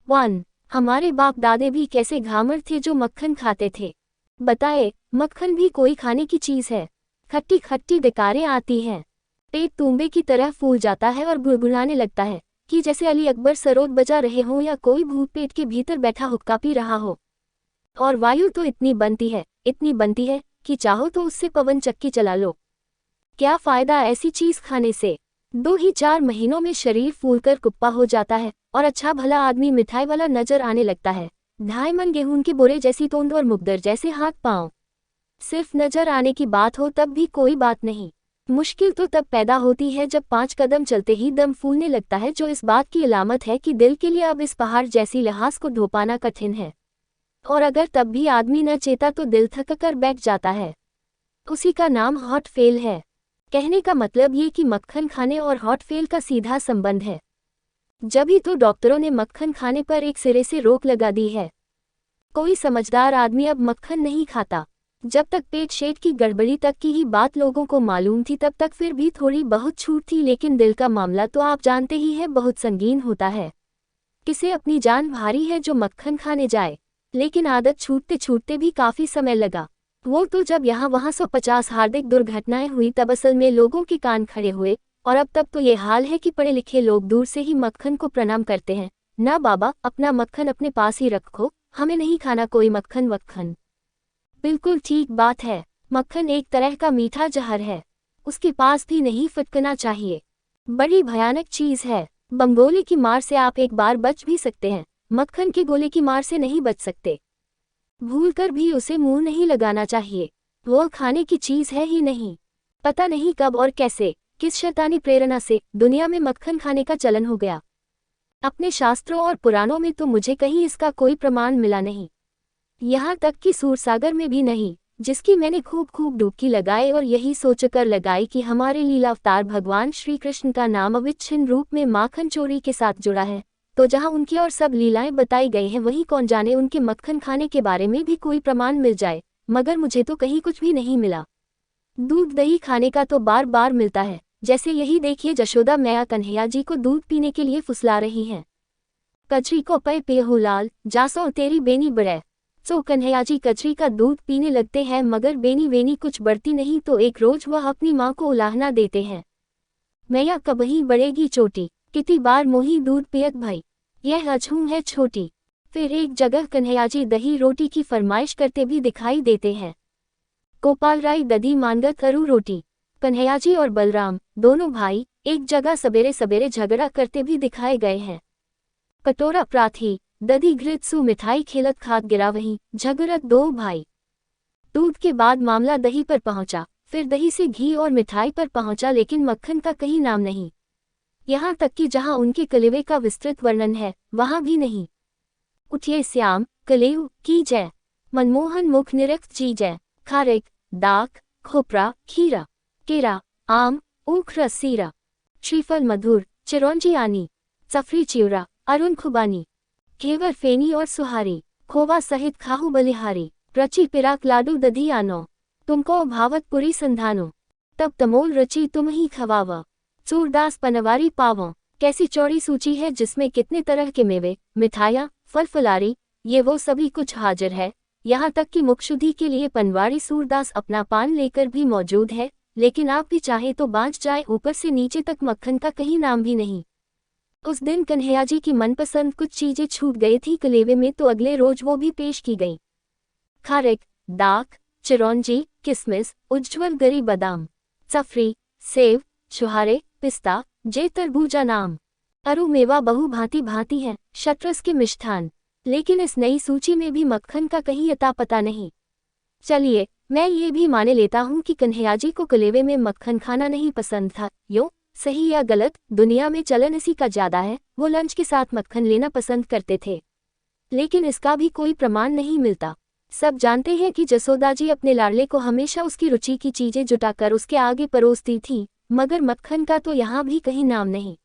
1। हमारे बाप दादे भी कैसे घामर थे जो मक्खन खाते थे। बताए, मक्खन भी कोई खाने की चीज है। खट्टी खट्टी डकारें आती हैं, पेट तूंबे की तरह फूल जाता है और बुड़बुड़ाने लगता है कि जैसे अली अकबर सरोद बजा रहे हों या कोई भूत पेट के भीतर बैठा हुक्का पी रहा हो। और वायु तो इतनी बनती है कि चाहो तो उससे पवन चक्की चला लो। क्या फायदा ऐसी चीज खाने से। 2 ही 4 महीनों में शरीर फूलकर कुप्पा हो जाता है और अच्छा भला आदमी मिठाई वाला नजर आने लगता है। 2.5 मन गेहूं के बोरे जैसी तोंद और मुकदर जैसे हाथ पांव। सिर्फ नजर आने की बात हो तब भी कोई बात नहीं। मुश्किल तो तब पैदा होती है जब 5 कदम चलते ही दम फूलने लगता है, जो इस बात की अलामत है कि दिल के लिए अब इस पहाड़ जैसी लिहाज को ढो पाना कठिन है। और अगर तब भी आदमी न चेता तो दिल थक कर बैठ जाता है। उसी का नाम हॉट फेल है। कहने का मतलब ये कि मक्खन खाने और हॉट फेल का सीधा संबंध है। जब ही तो डॉक्टरों ने मक्खन खाने पर एक सिरे से रोक लगा दी है। कोई समझदार आदमी अब मक्खन नहीं खाता। जब तक पेट शेट की गड़बड़ी तक की ही बात लोगों को मालूम थी तब तक फिर भी थोड़ी बहुत छूट थी, लेकिन दिल का मामला तो आप जानते ही है, बहुत संगीन होता है। किसे अपनी जान भारी है जो मक्खन खाने जाए, लेकिन आदत छूटते छूटते भी काफी समय लगा। वो तो जब यहाँ वहाँ 150 हार्दिक दुर्घटनाएं हुई तब असल में लोगों के कान खड़े हुए। और अब तब तो ये हाल है कि पढ़े लिखे लोग दूर से ही मक्खन को प्रणाम करते हैं। ना बाबा, अपना मक्खन अपने पास ही रखो, हमें नहीं खाना कोई मक्खन वक्खन। बिल्कुल ठीक बात है। मक्खन एक तरह का मीठा जहर है, उसके पास भी नहीं फटकना चाहिए। बड़ी भयानक चीज है। बमगोले की मार से आप एक बार बच भी सकते हैं, मक्खन के गोले की मार से नहीं बच सकते। भूलकर भी उसे मुंह नहीं लगाना चाहिए। वो खाने की चीज है ही नहीं। पता नहीं कब और कैसे, किस शैतानी प्रेरणा से दुनिया में मक्खन खाने का चलन हो गया। अपने शास्त्रों और पुराणों में तो मुझे कहीं इसका कोई प्रमाण मिला नहीं। यहाँ तक कि सूरसागर में भी नहीं, जिसकी मैंने खूब खूब डुबकी लगाई और यही सोचकर लगाई कि हमारे लीला अवतार भगवान श्री कृष्ण का नाम अविच्छिन्न रूप में माखन चोरी के साथ जुड़ा है। तो जहाँ उनकी और सब लीलाएं बताई गई हैं, वहीं कौन जाने उनके मक्खन खाने के बारे में भी कोई प्रमाण मिल जाए। मगर मुझे तो कहीं कुछ भी नहीं मिला। दूध दही खाने का तो बार बार मिलता है, जैसे यही देखिए जशोदा मैया कन्हैया जी को दूध पीने के लिए फुसला रही हैं। कचरी को पे पेहू लाल, जासो तेरी बेनी बड़े। तो कन्हैया जी कचरी का दूध पीने लगते हैं, मगर बेनी वेनी कुछ बढ़ती नहीं तो एक रोज वह अपनी माँ को उलाहना देते हैं। मैया कबही बढ़ेगी चोटी, कितनी बार मोही दूध पियक भाई, यह अछूं है छोटी। फिर एक जगह कन्हैया जी दही रोटी की फरमाइश करते भी दिखाई देते हैं। गोपाल राय दधी मानगर करू रोटी। कन्हैया जी और बलराम दोनों भाई एक जगह सवेरे सवेरे झगड़ा करते भी दिखाए गए हैं। कटोरा प्राथी दधी घृत सु मिठाई खेलत खात गिरा वहीं झगड़त 2 भाई। दूध के बाद मामला दही पर पहुंचा, फिर दही से घी और मिठाई पर पहुंचा, लेकिन मक्खन का कहीं नाम नहीं। यहाँ तक कि जहाँ उनके कलेवे का विस्तृत वर्णन है वहाँ भी नहीं। उठिए श्याम कलेव की जय, मनमोहन मुख निरक्त जी जय। खारिक दाक खोपरा खीरा केरा आम ऊख रस सीरा, श्रीफल मधुर चिरौंजी आनी, सफरी चिवरा अरुण खुबानी, घेवर फेनी और सुहारी, खोवा सहित खाहू बलिहारी, रची पिराक लाडू दधी आनो, तुमको भावत पुरी संधानो, तब तमोल रची तुम ही खवावा, चूरदास पनवारी पावों। कैसी चौड़ी सूची है जिसमें कितने तरह के मेवे, मिठाइयाँ, फल फलारी, ये वो सभी कुछ हाजिर है। यहाँ तक कि मुखशुद्धि के लिए पनवाड़ी सूरदास अपना पान लेकर भी मौजूद है, लेकिन आप भी चाहे तो बाँच जाए, ऊपर से नीचे तक मक्खन का कहीं नाम भी नहीं। उस दिन कन्हैया जी की मनपसंद कुछ चीजें छूट गई थी कलेवे में, तो अगले रोज वो भी पेश की गईं। खारिक दाक चिरौंजी किसमिस उज्ज्वल गरी बादाम, सफरी सेव छुहारे पिस्ता जे तरबूजा नाम। अरु मेवा बहु भांति भांति हैं, शतरस के मिष्ठान, लेकिन इस नई सूची में भी मक्खन का कहीं अता पता नहीं। चलिए मैं ये भी माने लेता हूँ कि कन्हैया जी को कलेवे में मक्खन खाना नहीं पसंद था। यो सही या गलत, दुनिया में चलन इसी का ज्यादा है। वो लंच के साथ मक्खन लेना पसंद करते थे, लेकिन इसका भी कोई प्रमाण नहीं मिलता। सब जानते हैं कि जसोदा जी अपने लाडले को हमेशा उसकी रुचि की चीजें जुटाकर उसके आगे परोसती थी, मगर मक्खन का तो यहाँ भी कहीं नाम नहीं।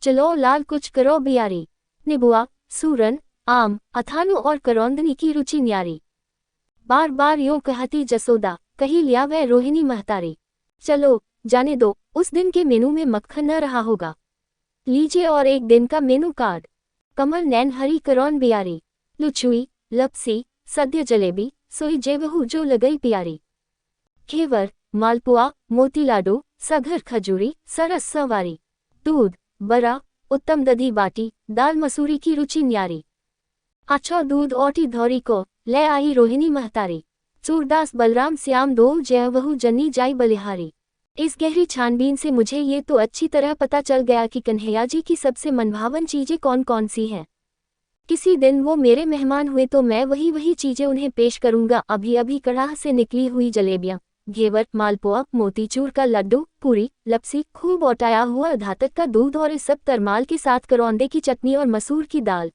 चलो लाल कुछ करो बियारी, निबुआ सूरन आम अथानु और करौंदनी की रुचि न्यारी। बार बार यूं कहती जसोदा, कही लिया वह रोहिणी महतारी। चलो जाने दो, उस दिन के मेनू में मक्खन न रहा होगा। लीजिए और एक दिन का मेनू कार्ड। कमल नैन हरी करौन बियारी, लुचुई लपसी सद्य जलेबी सोई जेवहू जो लगई प्यारी। घेवर मालपुआ मोती लाडू सघर खजूरी सरस सवारी। दूध बरा उत्तम दधी बाटी दाल मसूरी की रुचि न्यारी। अच्छो दूध ओटी धौरी को ले आई रोहिणी महतारी। सूरदास बलराम श्याम दो जयवहू जन्नी जाई बलिहारी। इस गहरी छानबीन से मुझे ये तो अच्छी तरह पता चल गया कि कन्हैया जी की सबसे मनभावन चीजें कौन कौन सी हैं। किसी दिन वो मेरे मेहमान हुए तो मैं वही चीजें उन्हें पेश करूंगा। अभी अभी कड़ाह से निकली हुई जलेबियां, घेवर मालपुआ मोतीचूर का लड्डू पूरी लपसी खूब औटाया हुआ धातक का दूध और इस सब तरमाल के साथ करौंदे की चटनी और मसूर की दाल।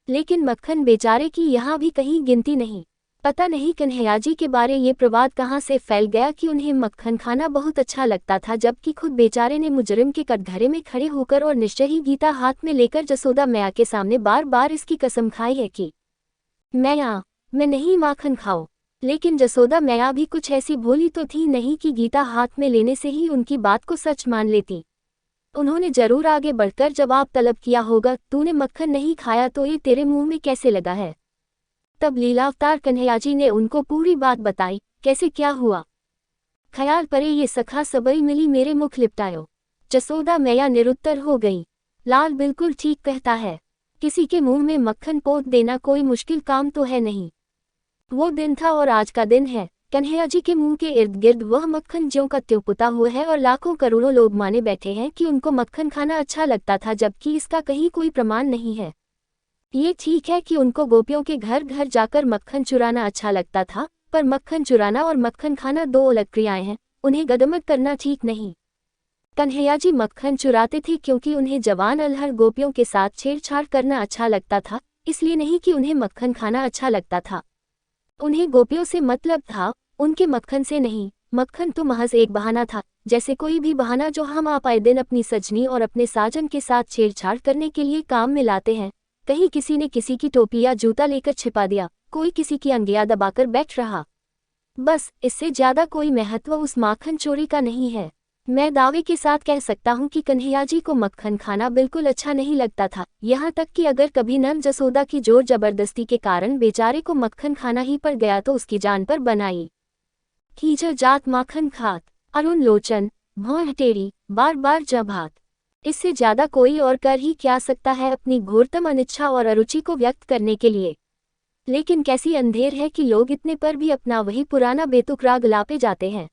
लेकिन मक्खन बेचारे की यहाँ भी कहीं गिनती नहीं। पता नहीं कन्हैया जी के बारे ये प्रवाद कहाँ से फैल गया कि उन्हें मक्खन खाना बहुत अच्छा लगता था, जबकि खुद बेचारे ने मुजरिम के कटघरे में खड़े होकर और निश्चय ही गीता हाथ में लेकर जसोदा मैया के सामने बार बार इसकी कसम खाई है कि मैं नहीं माखन खाओ। लेकिन जसोदा मैया भी कुछ ऐसी भोली तो थी नहीं कि गीता हाथ में लेने से ही उनकी बात को सच मान लेती। उन्होंने जरूर आगे बढ़कर जवाब तलब किया होगा, तूने मक्खन नहीं खाया तो ये तेरे मुंह में कैसे लगा है। तब लीलावतार कन्हैया जी ने उनको पूरी बात बताई, कैसे क्या हुआ। ख्याल परे ये सखा सबई मिली मेरे मुख लिपटायो। जसोदा मैया निरुत्तर हो गई। लाल बिल्कुल ठीक कहता है, किसी के मुंह में मक्खन पोत देना कोई मुश्किल काम तो है नहीं। वो दिन था और आज का दिन है। कन्हैया जी के मुंह के इर्द गिर्द वह मक्खन ज्यों का त्यों पुता हुआ है और लाखों करोड़ों लोग माने बैठे हैं कि उनको मक्खन खाना अच्छा लगता था, जबकि इसका कहीं कोई प्रमाण नहीं है। ये ठीक है कि उनको गोपियों के घर घर जाकर मक्खन चुराना अच्छा लगता था, पर मक्खन चुराना और मक्खन खाना दो अलग क्रियाएं हैं, उन्हें गदमत करना ठीक नहीं। कन्हैया जी मक्खन चुराते थे क्योंकि उन्हें जवान अलहड़ गोपियों के साथ छेड़छाड़ करना अच्छा लगता था, इसलिए नहीं कि उन्हें मक्खन खाना अच्छा लगता था। उन्हें गोपियों से मतलब था, उनके मक्खन से नहीं। मक्खन तो महज एक बहाना था, जैसे कोई भी बहाना जो हम आप आए दिन अपनी सजनी और अपने साजन के साथ छेड़छाड़ करने के लिए काम में लाते हैं। कहीं किसी ने किसी की टोपी या जूता लेकर छिपा दिया, कोई किसी की अंगिया दबाकर बैठ रहा, बस इससे ज्यादा कोई महत्व उस माखन चोरी का नहीं है। मैं दावे के साथ कह सकता हूँ कि कन्हैया जी को मक्खन खाना बिल्कुल अच्छा नहीं लगता था, यहाँ तक कि अगर कभी नंद जसोदा की जोर जबरदस्ती के कारण बेचारे को मक्खन खाना ही पड़ गया तो उसकी जान पर बनाई। कीजर जात माखन खात अरुण लोचन भौं हटेरी बार बार जभात। इससे ज्यादा कोई और कर ही क्या सकता है अपनी घोरतम अनिच्छा और अरुचि को व्यक्त करने के लिए। लेकिन कैसी अंधेर है कि लोग इतने पर भी अपना वही पुराना बेतुक राग लापे जाते हैं।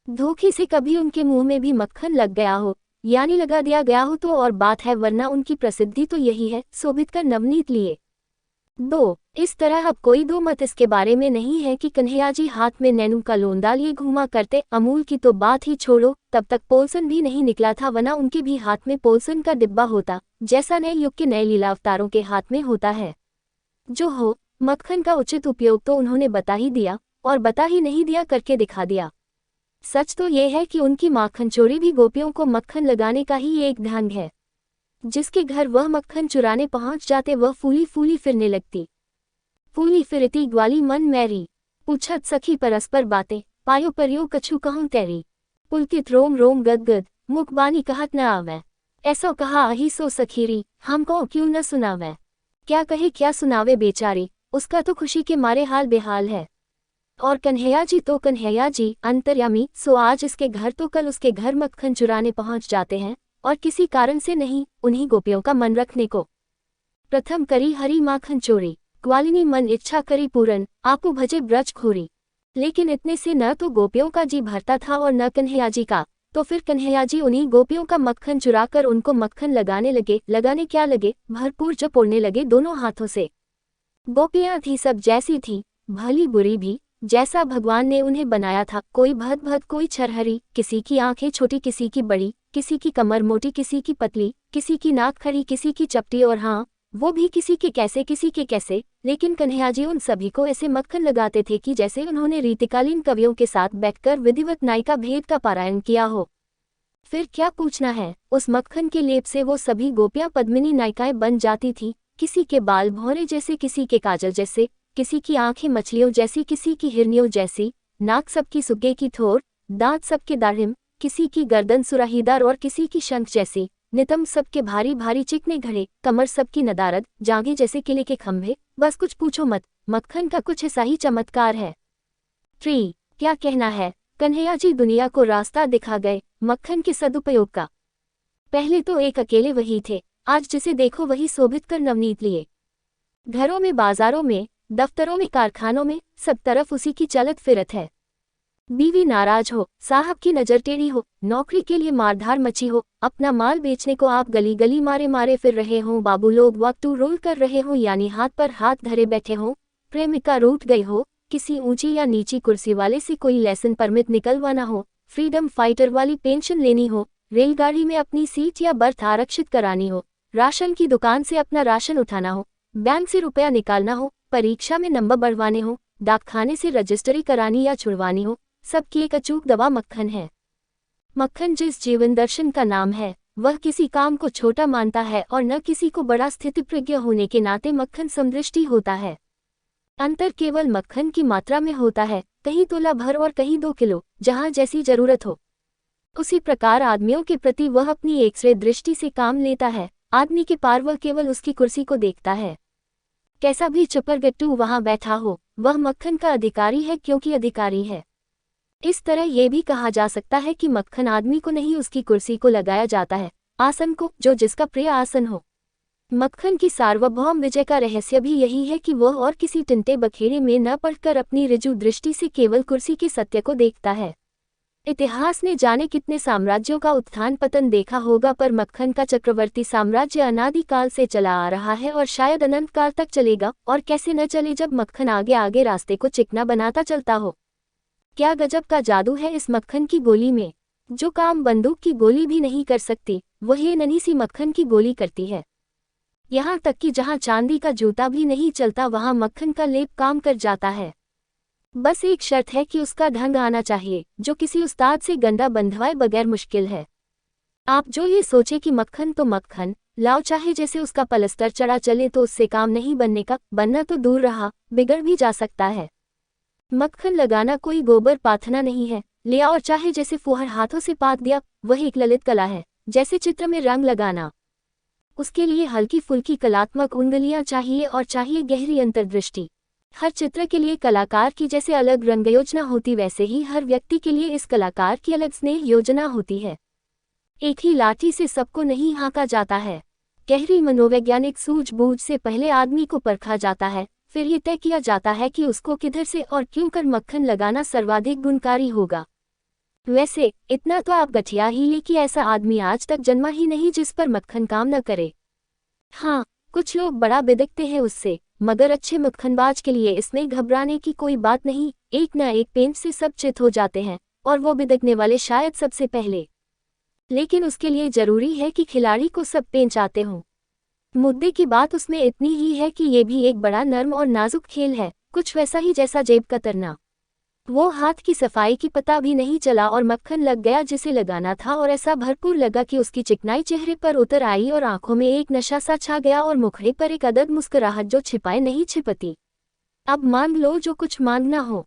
धोखे से कभी उनके मुंह में भी मक्खन लग गया हो, यानी लगा दिया गया हो तो और बात है, वरना उनकी प्रसिद्धि तो यही है, शोभित कर नवनीत लिए। 2 इस तरह अब कोई दो मत इसके बारे में नहीं है कि कन्हैया जी हाथ में नैनू का लोंदा लिए घूमा करते। अमूल की तो बात ही छोड़ो, तब तक पोलसन भी नहीं निकला था, वरना उनके भी हाथ में पोलसन का डिब्बा होता, जैसा नए युग के नए लीलावतारों के हाथ में होता है। जो हो, मक्खन का उचित उपयोग तो उन्होंने बता ही दिया, और बता ही नहीं दिया करके दिखा दिया। सच तो ये है कि उनकी माखन चोरी भी गोपियों को मक्खन लगाने का ही एक ढंग है। जिसके घर वह मक्खन चुराने पहुंच जाते वह फूली फूली फिरने लगती। फूली फिरती ग्वाली मन मैरी, पूछत सखी परस्पर बातें, पायो परियो कछु कहूं तेरी। पुलकित रोम रोम गदगद, मुख बानी कहत न आवै। ऐसो कहा अही सो सखीरी, हमको क्यों न सुनावै। क्या कहे क्या सुनावे बेचारी, उसका तो खुशी के मारे हाल बेहाल है। और कन्हैया जी तो कन्हैया जी अंतर्यामी, सो आज इसके घर तो कल उसके घर मक्खन चुराने पहुंच जाते हैं, और किसी कारण से नहीं, उन्हीं गोपियों का मन रखने को। प्रथम करी हरी माखन चोरी, ग्वालिनी मन इच्छा करी पूरन, आपू भजे ब्रज खोरी। लेकिन इतने से न तो गोपियों का जी भरता था और न कन्हैया जी का, तो फिर कन्हैया जी उन्हीं गोपियों का मक्खन चुराकर उनको मक्खन लगाने लगे। लगाने क्या लगे, भरपूर जपोड़ने लगे दोनों हाथों से। गोपियां थी सब जैसी थी, भली बुरी भी, जैसा भगवान ने उन्हें बनाया था। कोई भद भद, कोई छरहरी, किसी की आंखें छोटी किसी की बड़ी, किसी की कमर मोटी किसी की पतली, किसी की नाक खड़ी किसी की चपटी, और हाँ, वो भी किसी के कैसे किसी के कैसे। लेकिन कन्हैया जी उन सभी को ऐसे मक्खन लगाते थे कि जैसे उन्होंने रीतिकालीन कवियों के साथ बैठकर विधिवत नायिका भेद का पारायण किया हो। फिर क्या पूछना है, उस मक्खन के लेप से वो सभी गोपियां पद्मिनी नायिकाएं बन जाती थी। किसी के बाल भौरे जैसे, किसी के काजल जैसे, किसी की आंखें मछलियों जैसी, किसी की हिरनियों जैसी, नाक सबकी सुग्गे की थोर, दांत सबके दाढ़िम, किसी की गर्दन सुराहीदार और किसी की शंख जैसी, नितंब सबके भारी भारी चिकने घड़े, कमर सबकी नदारद, जांघें जैसे किले के खंभे, बस कुछ पूछो मत, मक्खन का कुछ ऐसा ही चमत्कार है। ट्री, क्या कहना है, कन्हैया जी दुनिया को रास्ता दिखा गए मक्खन के सदुपयोग का। पहले तो एक अकेले वही थे, आज जिसे देखो वही शोभित कर नवनीत लिए। घरों में, बाजारों में, दफ्तरों में, कारखानों में, सब तरफ उसी की चलत फिरत है। बीवी नाराज हो, साहब की नजर टेढ़ी हो, नौकरी के लिए मारधार मची हो, अपना माल बेचने को आप गली गली मारे मारे फिर रहे हों, बाबू लोग वक्त रोल कर रहे हों, यानी हाथ पर हाथ धरे बैठे हों, प्रेमिका रूठ गई हो, किसी ऊंची या नीची कुर्सी वाले से कोई लेसन परमिट निकलवाना हो, फ्रीडम फाइटर वाली पेंशन लेनी हो, रेलगाड़ी में अपनी सीट या बर्थ आरक्षित करानी हो, राशन की दुकान से अपना राशन उठाना हो, बैंक से रुपया निकालना हो, परीक्षा में नंबर बढ़वाने हो, डाकखाने से रजिस्ट्री करानी या छुड़वानी हो, सबकी एक अचूक दवा मक्खन है। मक्खन जिस जीवन दर्शन का नाम है, वह किसी काम को छोटा मानता है और न किसी को बड़ा। स्थिति प्रज्ञ होने के नाते मक्खन समदृष्टि होता है। अंतर केवल मक्खन की मात्रा में होता है, कहीं तोला भर और कहीं 2 किलो, जहां जैसी जरूरत हो। उसी प्रकार आदमियों के प्रति वह अपनी एक्सरे दृष्टि से काम लेता है। आदमी के पार वह केवल उसकी कुर्सी को देखता है। कैसा भी चपरगट्टू वहां बैठा हो, वह मक्खन का अधिकारी है क्योंकि अधिकारी है। इस तरह यह भी कहा जा सकता है कि मक्खन आदमी को नहीं उसकी कुर्सी को लगाया जाता है, आसन को, जो जिसका प्रिय आसन हो। मक्खन की सार्वभौम विजय का रहस्य भी यही है कि वह और किसी टिंटे बखेड़े में न पढ़कर अपनी ऋजु दृष्टि से केवल कुर्सी के सत्य को देखता है। इतिहास ने जाने कितने साम्राज्यों का उत्थान पतन देखा होगा, पर मक्खन का चक्रवर्ती साम्राज्य अनादिकाल से चला आ रहा है और शायद अनंत काल तक चलेगा। और कैसे न चले जब मक्खन आगे आगे रास्ते को चिकना बनाता चलता हो। क्या गजब का जादू है इस मक्खन की गोली में। जो काम बंदूक की गोली भी नहीं कर सकती, वह ये नन्ही सी मक्खन की गोली करती है। यहाँ तक कि जहाँ चांदी का जूता भी नहीं चलता, वहाँ मक्खन का लेप काम कर जाता है। बस एक शर्त है कि उसका ढंग आना चाहिए, जो किसी उस्ताद से गंदा बंधवाए बगैर मुश्किल है। आप जो ये सोचे कि मक्खन तो मक्खन लाओ, चाहे जैसे उसका पलस्तर चढ़ा चले, तो उससे काम नहीं बनने का। बनना तो दूर रहा, बिगड़ भी जा सकता है। मक्खन लगाना कोई गोबर पाथना नहीं है, लिया और चाहे जैसे फुहर हाथों से पात दिया, वह एक ललित कला है। जैसे चित्र में रंग लगाना, उसके लिए हल्की फुल्की कलात्मक उंगलियां चाहिए और चाहिए गहरी अंतर्दृष्टि। हर चित्र के लिए कलाकार की जैसे अलग रंग योजना होती, वैसे ही हर व्यक्ति के लिए इस कलाकार की अलग स्नेह योजना होती है। एक ही लाठी से सबको नहीं हाँका जाता है। गहरी मनोवैज्ञानिक सूझबूझ से पहले आदमी को परखा जाता है, फिर ये तय किया जाता है कि उसको किधर से और क्यों कर मक्खन लगाना सर्वाधिक गुणकारी होगा। वैसे इतना तो आप गठिया ही ले कि ऐसा आदमी आज तक जन्मा ही नहीं जिस पर मक्खन काम न करे। हाँ, कुछ लोग बड़ा बिदकते हैं उससे, मगर अच्छे मक्खनबाज के लिए इसमें घबराने की कोई बात नहीं। एक न एक पेंच से सब चित हो जाते हैं, और वो बिदकने वाले शायद सबसे पहले। लेकिन उसके लिए जरूरी है कि खिलाड़ी को सब पेंच आते हों। मुद्दे की बात उसमें इतनी ही है कि ये भी एक बड़ा नर्म और नाजुक खेल है, कुछ वैसा ही जैसा जेब कतरना। वो हाथ की सफाई की पता भी नहीं चला और मक्खन लग गया जिसे लगाना था, और ऐसा भरपूर लगा कि उसकी चिकनाई चेहरे पर उतर आई और आंखों में एक नशा सा छा गया और मुखड़े पर एक अदद मुस्कुराहट जो छिपाए नहीं छिपती। अब मांग लो जो कुछ मांगना हो।